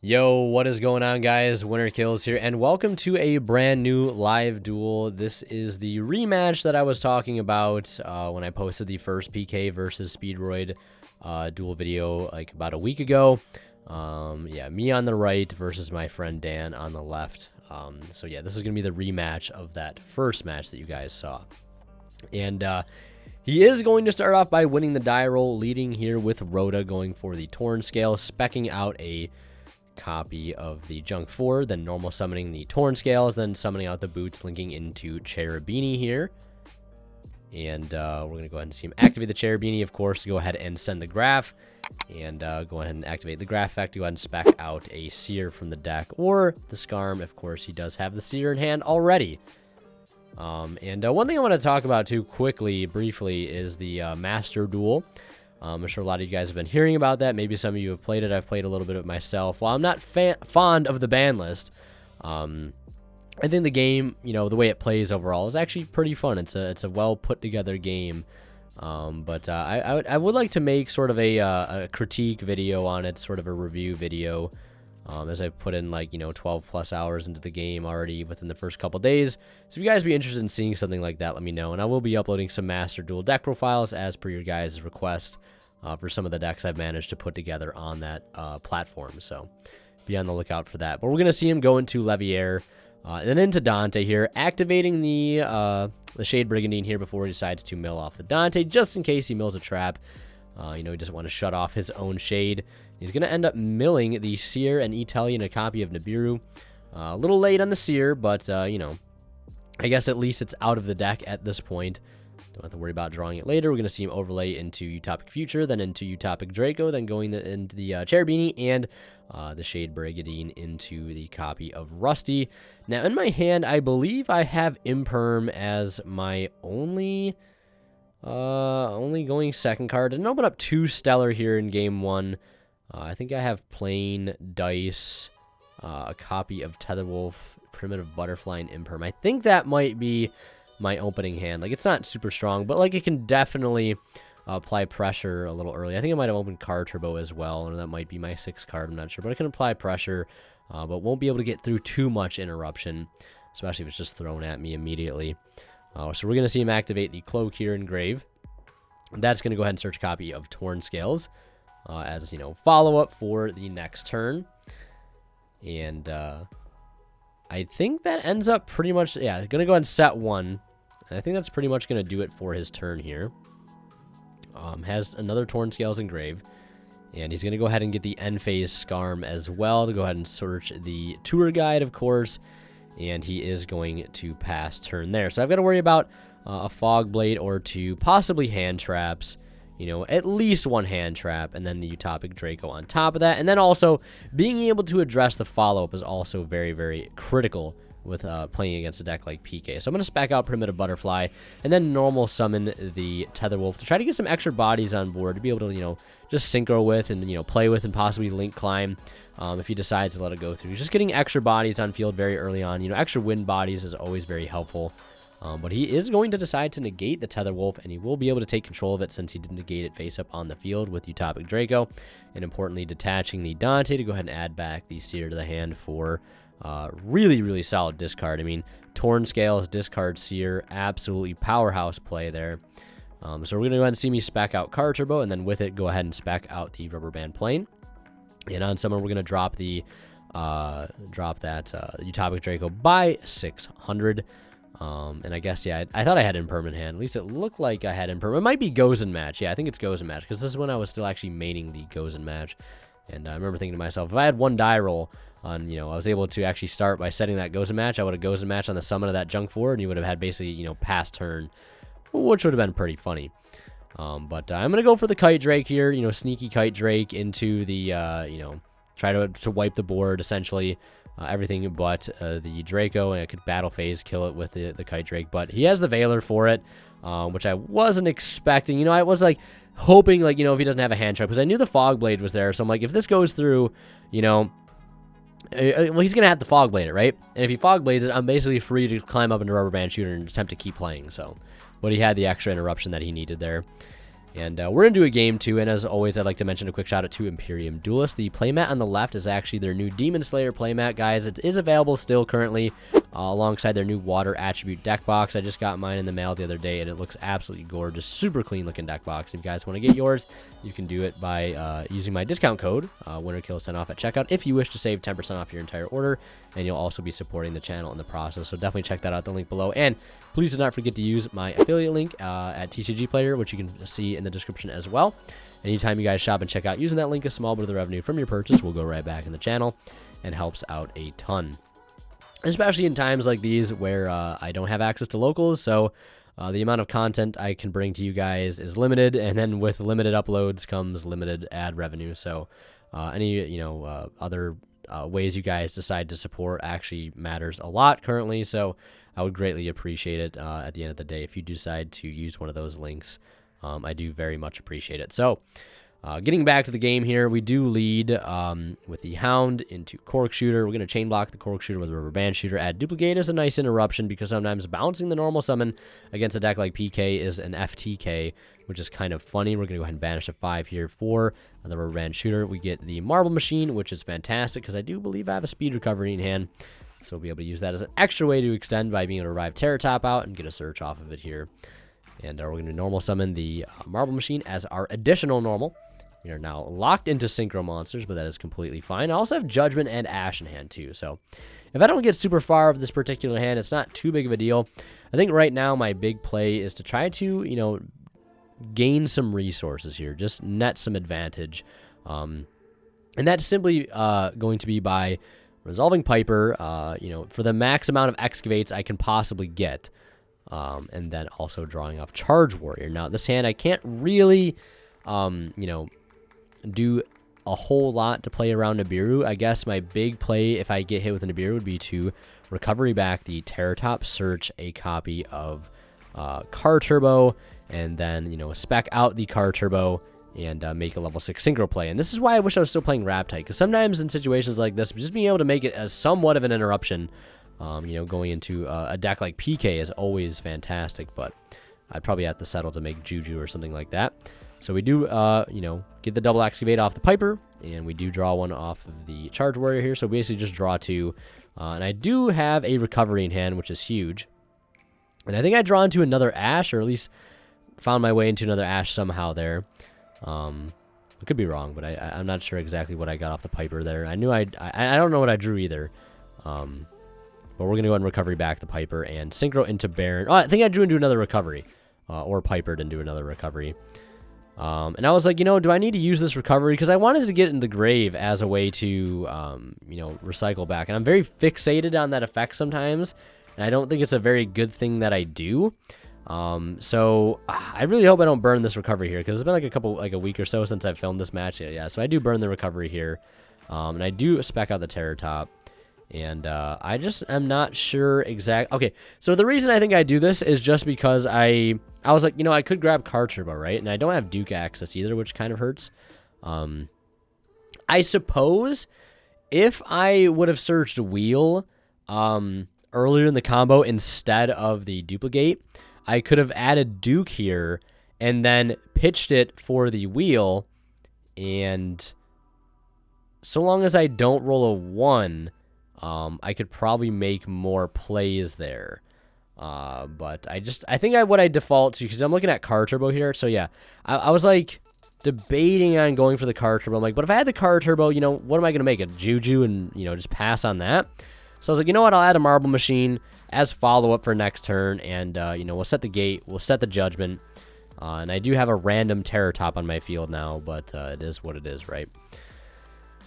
Yo, what is going on, guys? Winner Kills here, and welcome to a brand new live duel. This is the rematch that I was talking about when I posted the first PK versus Speedroid duel video like about a week ago. Yeah, me on the right versus my friend Dan on the left. So yeah, this is going to be the rematch of that first match that you guys saw. And he is going to start off by winning the die roll, leading here with Rhoda going for the Torn Scale, specking out a copy of the Junk 4, then normal summoning the Torn Scales, then summoning out the Boots, linking into Cherubini here. And we're going to go ahead and see him activate the Cherubini, of course, go ahead and send the Graph, and go ahead and activate the Graph effect, go ahead and spec out a Seer from the deck, or the Scarm. Of course, he does have the Seer in hand already. And one thing I want to talk about, too, briefly, is the Master Duel. I'm sure a lot of you guys have been hearing about that. Maybe some of you have played it. I've played a little bit of it myself. While I'm not fond of the ban list, I think the game, the way it plays overall is actually pretty fun. It's a well put together game. But I would like to make sort of a critique video on it, sort of a review video, as I put in 12 plus hours into the game already within the first couple days. So if you guys be interested in seeing something like that, let me know. And I will be uploading some Master Duel deck profiles as per your guys' request for some of the decks I've managed to put together on that platform. So be on the lookout for that. But we're going to see him go into Leviair, and then into Dante here, activating the Shade Brigandine here before he decides to mill off the Dante, just in case he mills a trap. He doesn't want to shut off his own Shade. He's going to end up milling the Seer and Italian, a copy of Nibiru. A little late on the Seer, but, I guess at least it's out of the deck at this point. Don't have to worry about drawing it later. We're going to see him overlay into Utopic Future, then into Utopic Draco, then going into the Cherubini and the Shade Brigandine into the copy of Rusty. Now, in my hand, I believe I have Imperm as my only going second card. Didn't open up two Stellar here in game one. I think I have plain Dice, a copy of Tetherwolf, Primitive Butterfly, and Imperm. I think that might be my opening hand. It's not super strong, but it can definitely apply pressure a little early. I think I might have opened Card Turbo as well, and that might be my sixth card. I'm not sure, but I can apply pressure, but won't be able to get through too much interruption, especially if it's just thrown at me immediately. So we're going to see him activate the Cloak here in Grave. That's going to go ahead and search a copy of Torn Scales as, follow-up for the next turn. And I think that ends up pretty much, yeah, going to go ahead and set one. And I think that's pretty much going to do it for his turn here. Has another Torn Scales in Grave. And he's going to go ahead and get the End Phase Scarm as well to go ahead and search the Tour Guide, of course. And he is going to pass turn there. So I've got to worry about a Fog Blade or two, possibly hand traps, at least one hand trap, and then the Utopic Draco on top of that. And then also being able to address the follow-up is also very, very critical with playing against a deck like PK. So I'm going to spec out Primitive Butterfly and then normal summon the Tetherwolf to try to get some extra bodies on board to be able to, just synchro with and, play with and possibly link climb if he decides to let it go through. Just getting extra bodies on field very early on. Extra wind bodies is always very helpful. But he is going to decide to negate the Tetherwolf, and he will be able to take control of it since he did negate it face up on the field with Utopic Draco. And importantly, detaching the Dante to go ahead and add back the Seer to the hand for really, really solid discard. I mean, Torn Scales, discard Seer, absolutely powerhouse play there. So we're going to go ahead and see me spec out Card Turbo, and then with it, go ahead and spec out the Rubber Band Plane. And on summon, we're going to drop the Utopic Draco by 600. And I guess, yeah, I thought I had Imperm in hand. At least it looked like I had Imperm. It might be Gozen Match. Yeah, I think it's Gozen Match, because this is when I was still actually maining the Gozen Match. And I remember thinking to myself, if I had one die roll on, I was able to actually start by setting that Gozen Match, I would have Gozen Match on the summon of that Junk 4, and you would have had basically, pass turn, which would have been pretty funny. But I'm going to go for the Kite Drake here, sneaky Kite Drake into the, try to wipe the board, essentially. Everything but the Draco, and I could battle phase kill it with the Kite Drake, but he has the Veiler for it, which I wasn't expecting. I was hoping if he doesn't have a hand trap, because I knew the Fog Blade was there, so I'm like, if this goes through, well, he's gonna have to Fog Blade it, right? And if he Fog Blades it, I'm basically free to climb up into Rubber Band Shooter and attempt to keep playing. So, but he had the extra interruption that he needed there. And we're going to do a game, too, and as always, I'd like to mention a quick shout-out to Imperium Duelist. The playmat on the left is actually their new Demon Slayer playmat, guys. It is available still currently alongside their new Water Attribute deck box. I just got mine in the mail the other day, and it looks absolutely gorgeous. Super clean-looking deck box. If you guys want to get yours, you can do it by using my discount code, WinterKills10 off at checkout, if you wish to save 10% off your entire order, and you'll also be supporting the channel in the process. So definitely check that out, the link below. And please do not forget to use my affiliate link at TCG Player, which you can see in the description as well. Anytime you guys shop and check out using that link, a small bit of the revenue from your purchase will go right back in the channel and helps out a ton. Especially in times like these where I don't have access to locals, so the amount of content I can bring to you guys is limited, and then with limited uploads comes limited ad revenue. So any other ways you guys decide to support actually matters a lot currently, so I would greatly appreciate it at the end of the day if you decide to use one of those links. I do very much appreciate it. So getting back to the game here, we do lead with the Hound into Cork Shooter. We're going to chain block the Cork Shooter with a Rubber Band Shooter. Add Duplicate as a nice interruption because sometimes bouncing the normal summon against a deck like PK is an FTK, which is kind of funny. We're going to go ahead and banish a 5 here for the Rubber Band Shooter. We get the Marble Machine, which is fantastic because I do believe I have a Speed Recovery in hand. So we'll be able to use that as an extra way to extend by being able to revive Terror Top out and get a search off of it here. And we're going to normal summon the Marble Machine as our additional normal. We are now locked into Synchro Monsters, but that is completely fine. I also have Judgment and Ash in hand, too. So if I don't get super far with this particular hand, it's not too big of a deal. I think right now my big play is to try to, gain some resources here. Just net some advantage. And that's simply going to be by resolving Piper, for the max amount of Excavates I can possibly get. And then also drawing off Charge Warrior. Now, this hand I can't really, do a whole lot to play around Nibiru. I guess my big play if I get hit with a Nibiru would be to recovery back the Terror Top, search a copy of Car Turbo, and then, spec out the Car Turbo and make a level 6 Synchro play. And this is why I wish I was still playing Raptite, because sometimes in situations like this, just being able to make it as somewhat of an interruption, going into a deck like PK is always fantastic, but I'd probably have to settle to make Juju or something like that. So we do, get the double Excavate off the Piper, and we do draw one off of the Charge Warrior here. So basically just draw 2. And I do have a recovery in hand, which is huge. And I think I draw into another Ash, or at least found my way into another Ash somehow there. I could be wrong, but I'm not sure exactly what I got off the Piper there. I don't know what I drew either. But we're going to go ahead and recovery back the Piper and Synchro into Baron. Oh, I think I drew into another recovery. Or Pipered into another recovery. And I was like, do I need to use this recovery? Because I wanted to get in the grave as a way to, recycle back. And I'm very fixated on that effect sometimes. And I don't think it's a very good thing that I do. So I really hope I don't burn this recovery here, because it's been like a week or so since I've filmed this match. Yeah, so I do burn the recovery here. And I do spec out the Terror Top. And I just am not sure exact. Okay, so the reason I think I do this is just because I was like, I could grab Car Turbo, right? And I don't have Duke access either, which kind of hurts. I suppose if I would have searched Wheel earlier in the combo instead of the Duplicate, I could have added Duke here and then pitched it for the Wheel. And so long as I don't roll a 1... I could probably make more plays there. But I think what I default to, because I'm looking at Car Turbo here. So yeah, I was like debating on going for the Car Turbo. I'm like, but if I had the Car Turbo, what am I going to make? A Juju and, just pass on that? So I was like, what? I'll add a Marble Machine as follow-up for next turn. And, we'll set the gate. We'll set the Judgment. And I do have a random Terror Top on my field now, but it is what it is, right?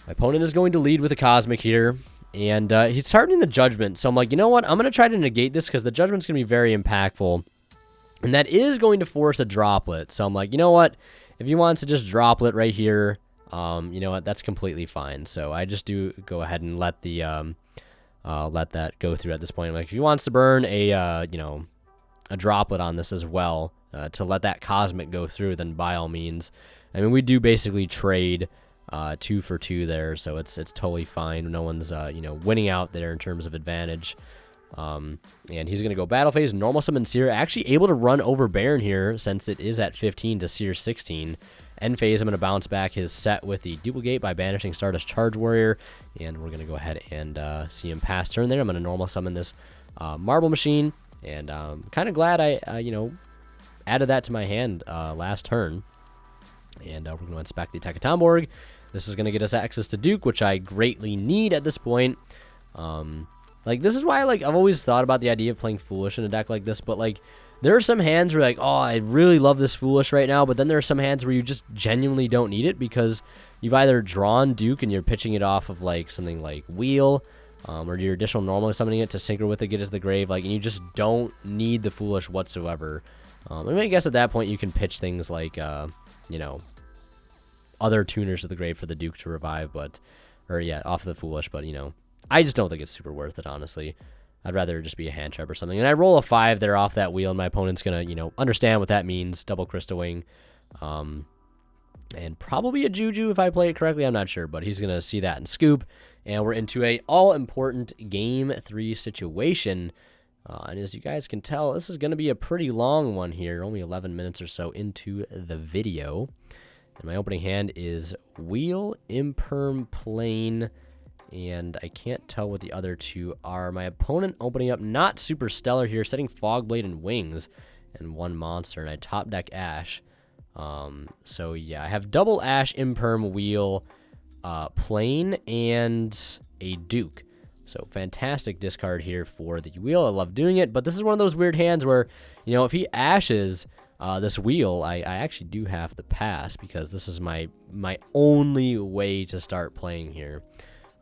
My opponent is going to lead with a Cosmic here. And he's targeting the Judgment. So I'm like, I'm going to try to negate this because the Judgment's going to be very impactful. And that is going to force a Droplet. So I'm like, if he wants to just Droplet right here, that's completely fine. So I just do go ahead and let the let that go through at this point. Like, if he wants to burn a Droplet on this as well to let that Cosmic go through, then by all means. I mean, we do basically trade 2 for 2 there, so it's totally fine. No one's winning out there in terms of advantage. And he's going to go battle phase, normal summon Seer, actually able to run over Baron here since it is at 15 to Seer 16. End phase, I'm going to bounce back his set with the duplicate by banishing Stardust Charge Warrior, and we're going to go ahead and see him pass turn there. I'm going to normal summon this Marble Machine, and I'm kind of glad I, you know, added that to my hand last turn. And we're going to inspect the attack of Tomborg. This is going to get us access to Duke, which I greatly need at this point. Like, this is why, like, I've always thought about the idea of playing Foolish in a deck like this, but, like, there are some hands where, like, oh, I really love this Foolish right now, but then there are some hands where you just genuinely don't need it because you've either drawn Duke and you're pitching it off of, like, something like Wheel, or you're additional normally summoning it to synchro with it, get it to the grave, like, and you just don't need the Foolish whatsoever. I mean, I guess at that point you can pitch things like, you know, other tuners to the grave for the Duke to revive, but, or yeah, off the Foolish, but, you know, I just don't think it's super worth it, honestly. I'd rather just be a hand trap or something. And I roll a 5 there off that wheel, and my opponent's going to, you know, understand what that means. Double Crystal Wing. And probably a Juju if I play it correctly. I'm not sure, but he's going to see that and scoop. And we're into a all-important Game 3 situation. And as you guys can tell, this is going to be a pretty long one here. Only 11 minutes or so into the video. And my opening hand is Wheel, Imperm, Plane, and I can't tell what the other two are. My opponent opening up not super stellar here, setting Fogblade and Wings and one monster, and I top deck Ash. So yeah, I have double Ash, Imperm, Wheel, Plane, and a Duke. So fantastic discard here for the Wheel. I love doing it, but this is one of those weird hands where, you know, if he Ashes this Wheel, I actually do have to pass because this is my only way to start playing here.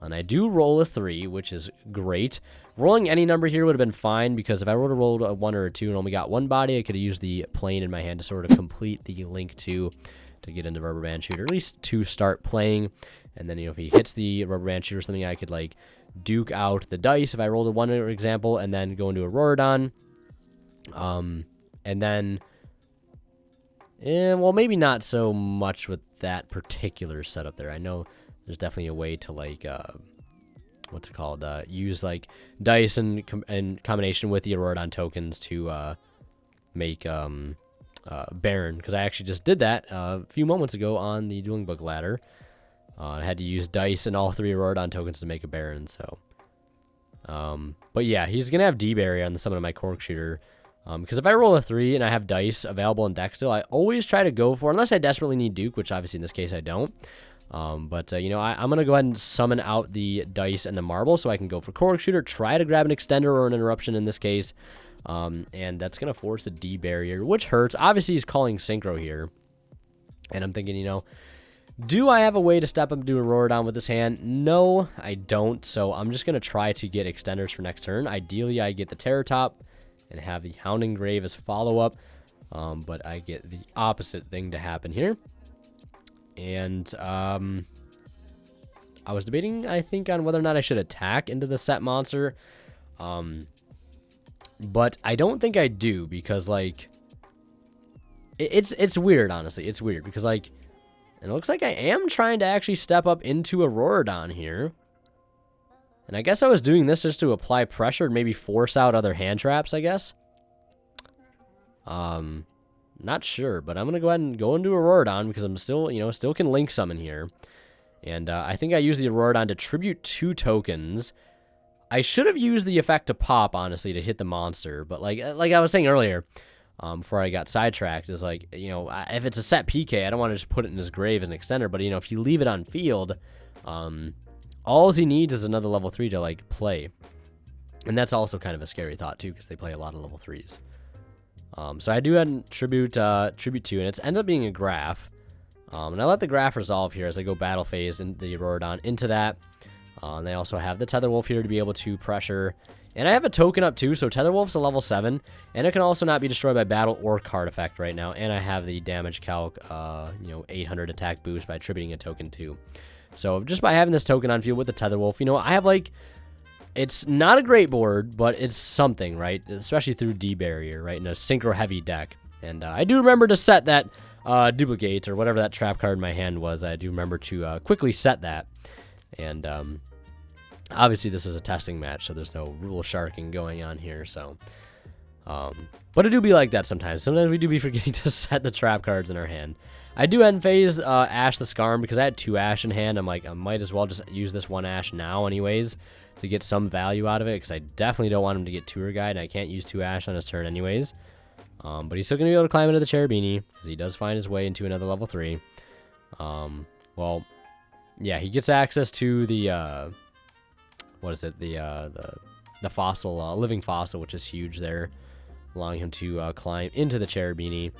And I do roll a 3, which is great. Rolling any number here would have been fine because if I would have rolled a 1 or a 2 and only got one body, I could have used the Plane in my hand to sort of complete the Link 2 to get into Rubber Band Shooter, at least to start playing. And then, you know, if he hits the Rubber Band Shooter or something, I could, like, Duke out the dice if I rolled a 1, for example, and then go into a Rorodon. And then, well, maybe not so much with that particular setup there. I know there's definitely a way to, like, what's it called? Use, like, dice in combination with the Aurorodon tokens to make Baron, because I actually just did that a few moments ago on the Dueling Book ladder. I had to use dice and all 3 Aurorodon tokens to make a Baron, so. But yeah, he's going to have D-Barrier on the summon of my Cork Shooter. Because if I roll a 3 and I have dice available in deck still, I always try to go for, unless I desperately need Duke, which obviously in this case I don't. You know, I'm going to go ahead and summon out the dice and the marble so I can go for Cork Shooter, try to grab an extender or an interruption in this case. And that's going to force a D barrier, which hurts. Obviously, he's calling Synchro here. And I'm thinking, you know, do I have a way to step up and do a Rorodon with this hand? No, I don't. So I'm just going to try to get extenders for next turn. Ideally, I get the Terror Top and have the Hounding Grave as follow-up. But I get the opposite thing to happen here. And I was debating, I think, on whether or not I should attack into the set monster. But I don't think I do because, like, it's weird, honestly. It's weird because, like, and it looks like I am trying to actually step up into a Aurorodon here. And I guess I was doing this just to apply pressure and maybe force out other hand traps, I guess. Not sure, but I'm going to go ahead and go into Aurorodon because I'm still, you know, still can Link Summon here. And I think I used the Aurorodon to tribute 2 tokens. I should have used the effect to pop, honestly, to hit the monster. But like I was saying earlier, before I got sidetracked, is like, you know, if it's a set PK, I don't want to just put it in his grave as an extender. But, you know, if you leave it on field, all he needs is another level 3 to, like, play. And that's also kind of a scary thought, too, because they play a lot of level 3s. So I do add tribute 2, and it ends up being a Graph. And I let the Graph resolve here as I go battle phase in the Aurorodon into that. And they also have the Tetherwolf here to be able to pressure. And I have a token up too, so Tetherwolf's a level 7. And it can also not be destroyed by battle or card effect right now. And I have the damage calc, you know, 800 attack boost by attributing a token too. So just by having this token on field with the Tetherwolf, you know, I have, like, it's not a great board, but it's something, right? Especially through D-Barrier, right? In a synchro heavy deck. And I do remember to set that duplicate or whatever that trap card in my hand was. I do remember to quickly set that. And Obviously, this is a testing match, so there's no rule sharking going on here. So, but it do be like that sometimes. Sometimes we do be forgetting to set the trap cards in our hand. I do end phase Ash the Scarm because I had 2 Ash in hand. I'm like, I might as well just use this 1 Ash now anyways to get some value out of it, because I definitely don't want him to get Tour Guide, and I can't use 2 Ash on his turn anyways. But he's still going to be able to climb into the Cherubini, because he does find his way into another level 3. Well, yeah, he gets access to the, what is it, the fossil, living fossil, which is huge there, allowing him to climb into the Cherubini.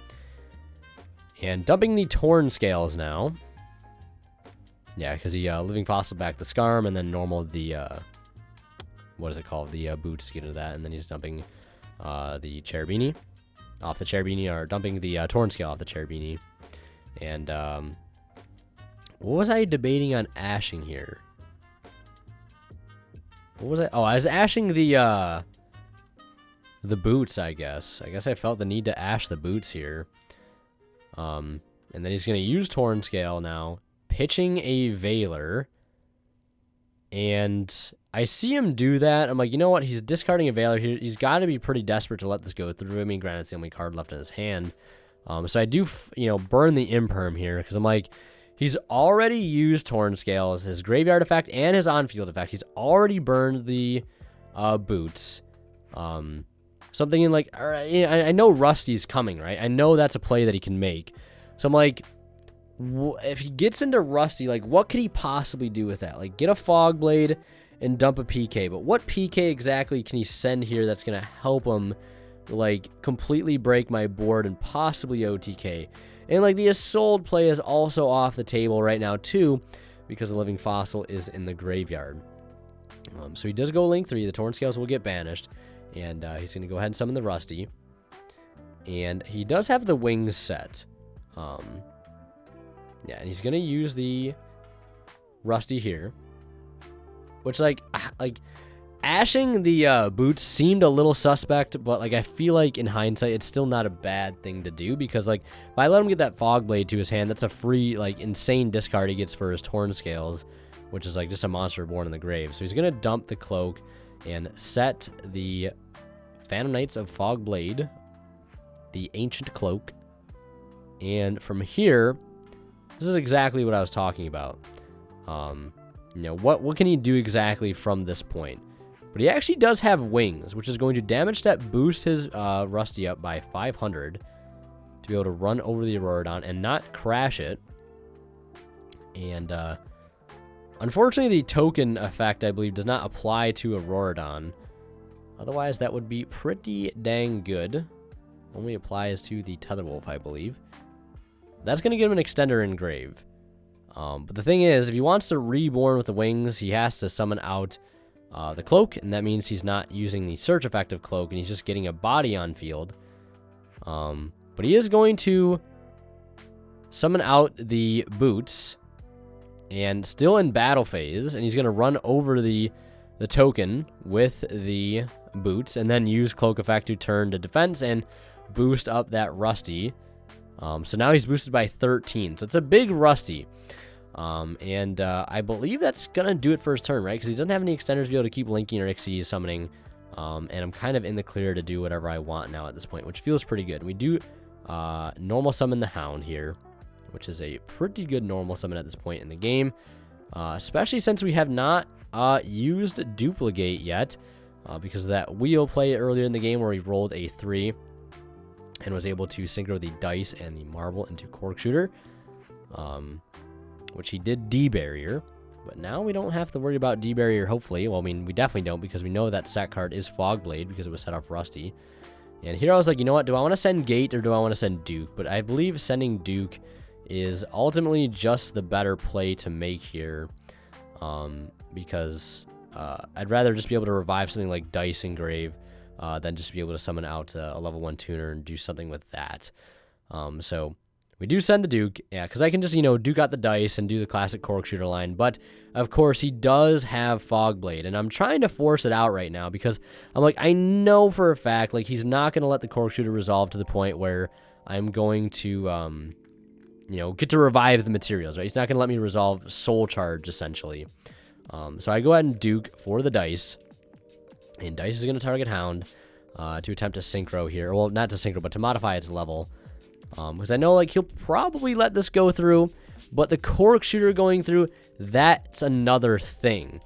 And dumping the Torn Scales now. Yeah, because he living fossil back the Scarm, and then normal the, what is it called, the boots to get into that, and then he's dumping the Cherubini off the Cherubini, or dumping the Torn Scale off the Cherubini. And what was I debating on ashing here? What was I? Oh, I was ashing the boots, I guess. I guess I felt the need to ash the boots here. And then he's going to use Torn Scale now, pitching a Veiler. And I see him do that. I'm like, you know what? He's discarding a Veiler here. He's got to be pretty desperate to let this go through. I mean, granted, it's the only card left in his hand. So I do, burn the Imperm here, because I'm like, he's already used Torn Scale as his graveyard effect and his on-field effect. He's already burned the boots. Something in like, I know Rusty's coming, right? I know that's a play that he can make. So I'm like, if he gets into Rusty, like, what could he possibly do with that? Like, get a Fog Blade and dump a PK. But what PK exactly can he send here that's going to help him, like, completely break my board and possibly OTK? And, like, the Isolde play is also off the table right now, too, because the Living Fossil is in the graveyard. So he does go Link 3. The Torn Scales will get banished. And he's going to go ahead and summon the Rusty. And he does have the wings set. Yeah, and he's going to use the Rusty here. Which, like ashing the boots seemed a little suspect. But, like, I feel like in hindsight, it's still not a bad thing to do. Because, like, if I let him get that Fog Blade to his hand, that's a free, like, insane discard he gets for his Torn Scales. Which is, like, just a monster born in the grave. So he's going to dump the Cloak and set the Phantom Knights of Fog Blade, the Ancient Cloak. And from here, this is exactly what I was talking about. What can he do exactly from this point? But he actually does have wings, which is going to damage step boost his Rusty up by 500 to be able to run over the Auroradon and not crash it. And unfortunately, the token effect, I believe, does not apply to Auroradon. Otherwise, that would be pretty dang good. Only applies to the Tetherwolf, I believe. That's going to give him an Extender Engrave. But the thing is, if he wants to reborn with the wings, he has to summon out the Cloak, and that means he's not using the Search effect of Cloak, and he's just getting a body on field. But he is going to summon out the boots, and still in battle phase, and he's going to run over the token with the boots, and then use Cloak effect to turn to defense and boost up that Rusty. So now he's boosted by 13, so it's a big Rusty. And I believe that's going to do it for his turn, right? Because he doesn't have any extenders to be able to keep linking or Xyz summoning. And I'm kind of in the clear to do whatever I want now at this point, which feels pretty good. We do normal summon the Hound here, which is a pretty good normal summon at this point in the game. Especially since we have not used Duplicate yet, because of that wheel play earlier in the game where he rolled a 3 and was able to synchro the dice and the marble into Cork Shooter, which he did D-Barrier. But now we don't have to worry about D-Barrier, hopefully. Well, I mean, we definitely don't, because we know that set card is Fog Blade because it was set off Rusty. And here I was like, you know what? Do I want to send Gate or do I want to send Duke? But I believe sending Duke is ultimately just the better play to make here, because I'd rather just be able to revive something like Dice Engrave than just be able to summon out a level 1 tuner and do something with that. So we do send the Duke, yeah, because I can just, Duke out the dice and do the classic Cork Shooter line. But, of course, he does have Fog Blade, and I'm trying to force it out right now because I'm like, I know for a fact, like, he's not going to let the Cork Shooter resolve to the point where I'm going to, get to revive the materials, right? He's not going to let me resolve Soul Charge, essentially. So I go ahead and Duke for the Dice. And Dice is going to target Hound to attempt to synchro here. Well, not to synchro, but to modify its level. Because I know, like, he'll probably let this go through. But the Cork Shooter going through, that's another thing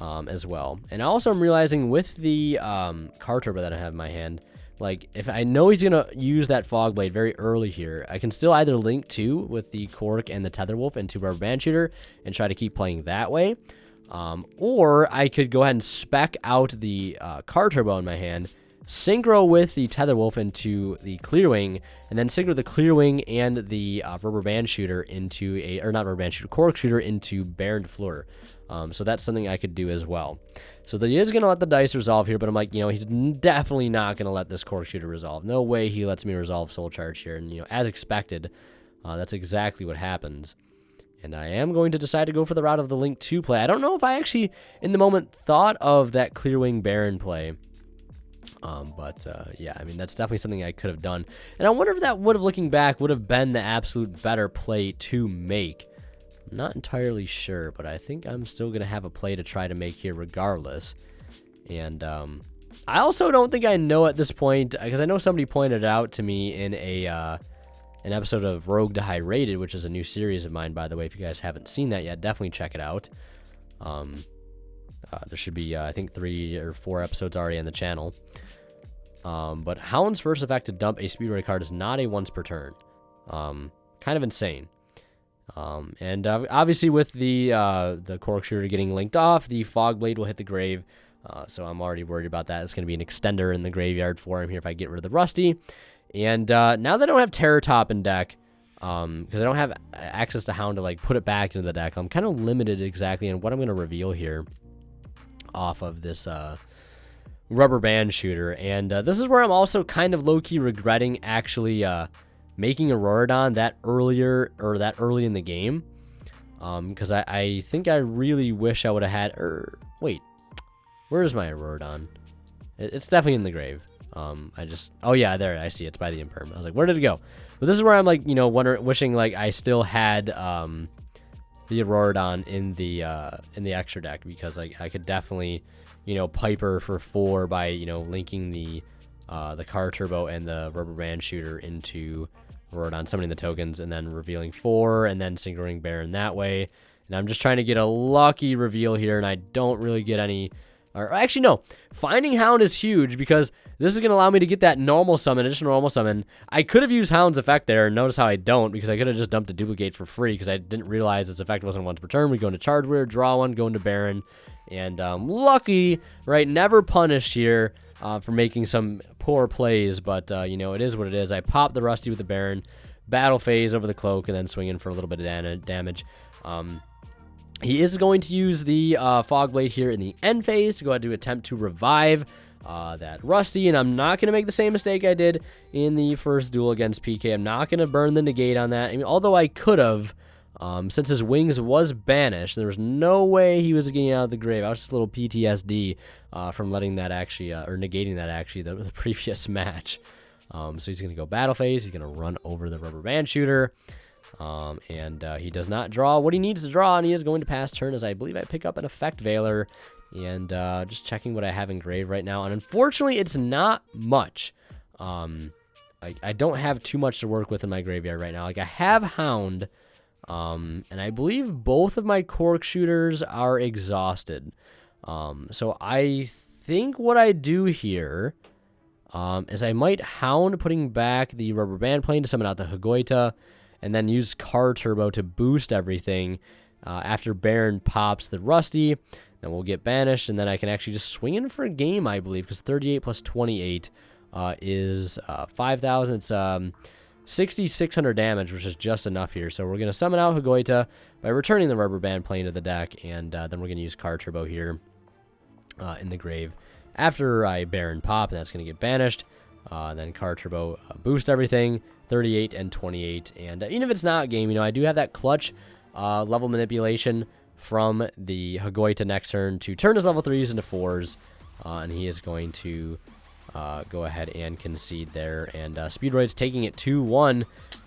as well. And also I'm realizing with the Car Turbo that I have in my hand, like, if I know he's going to use that Fog Blade very early here, I can still either link 2 with the Cork and the Tether Wolf into Rubber Band Shooter and try to keep playing that way. Or I could go ahead and spec out the Car Turbo in my hand, synchro with the Tether Wolf into the Clearwing, and then synchro the Clearwing and the Rubber Band Shooter into a, or not Rubber Band Shooter, Cork Shooter into Baron Fleur. So that's something I could do as well. So he is going to let the Dice resolve here, but I'm like, you know, he's definitely not going to let this Cork Shooter resolve. No way he lets me resolve Soul Charge here. And, you know, as expected, that's exactly what happens. And I am going to decide to go for the route of the Link 2 play. I don't know if I actually, in the moment, thought of that Clearwing Baron play. Yeah, I mean, that's definitely something I could have done. And I wonder if that would have, looking back, would have been the absolute better play to make. I'm not entirely sure, but I think I'm still going to have a play to try to make here regardless. And I also don't think I know at this point, because I know somebody pointed out to me in an episode of Rogue to High Rated, which is a new series of mine, by the way. If you guys haven't seen that yet, definitely check it out. There should be, I think, 3 or 4 episodes already on the channel. But Hound's first effect to dump a Speedroid card is not a once per turn. Kind of insane. And obviously with the Cork Shooter getting linked off, the Fog Blade will hit the grave. So I'm already worried about that. It's going to be an extender in the graveyard for him here if I get rid of the Rusty. And now that I don't have Terror Top in deck, because I don't have access to Hound to like put it back into the deck, I'm kind of limited exactly in what I'm going to reveal here off of this Rubber Band Shooter. And this is where I'm also kind of low-key regretting actually making Auroradon that early in the game, because I think I really wish I would have had, wait, where is my Auroradon? It's definitely in the grave. Oh yeah, there, I see it. It's by the Imperm. I was like, where did it go? But this is where I'm like, you know, wishing like I still had the Auroradon in the extra deck, because like I could definitely, you know, Piper for 4 by, you know, linking the Car Turbo and the Rubber Band Shooter into Auroradon, summoning the tokens, and then revealing 4, and then synchroing Baron that way. And I'm just trying to get a lucky reveal here, and I don't really get any. Or actually, no. Finding Hound is huge, because this is going to allow me to get that normal summon, additional normal summon. I could have used Hound's effect there, and notice how I don't, because I could have just dumped a duplicate for free, because I didn't realize its effect wasn't once per turn. We go into Charge Weird, draw one, go into Baron, and lucky, right? Never punished here for making some poor plays, but, you know, it is what it is. I popped the Rusty with the Baron, battle phase over the Cloak, and then swing in for a little bit of damage. He is going to use the Fog Blade here in the end phase to go ahead to attempt to revive that Rusty, and I'm not going to make the same mistake I did in the first duel against PK. I'm not going to burn the negate on that. I mean, although I could have, since his wings was banished, there was no way he was getting out of the grave. I was just a little PTSD from letting that actually, or negating that actually, the previous match. So he's going to go battle phase. He's going to run over the Rubber Band Shooter. And he does not draw what he needs to draw, and he is going to pass turn, as I believe I pick up an Effect Veiler, and just checking what I have in grave right now. And unfortunately, it's not much. I don't have too much to work with in my graveyard right now. Like, I have Hound, and I believe both of my Cork Shooters are exhausted. So I think what I do here is I might Hound, putting back the Rubber Band Plane to summon out the Hagoita, and then use Car Turbo to boost everything after Baron pops the Rusty. Then we'll get banished, and then I can actually just swing in for a game, I believe, because 38 plus 28 is 5,000. It's 6,600 damage, which is just enough here. So we're going to summon out Hagoita by returning the Rubber Band Plane to the deck, and then we're going to use Car Turbo here in the grave. After I Baron pop, that's going to get banished. Then Car Turbo boost everything, 38 and 28. And even if it's not game, you know, I do have that clutch level manipulation from the Hagoita next turn to turn his level 3s into 4s. And he is going to go ahead and concede there. And Speedroids taking it 2-1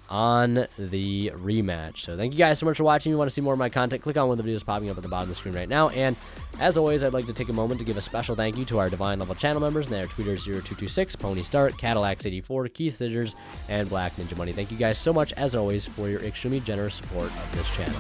on the rematch. So thank you guys so much for watching. If you want to see more of my content, click on one of the videos popping up at the bottom of the screen right now. And as always, I'd like to take a moment to give a special thank you to our Divine level channel members, and they are Tweeter0226, Pony Start, Cadillacs84, Keith Scissors, and Black Ninja Money. Thank you guys so much, as always, for your extremely generous support of this channel.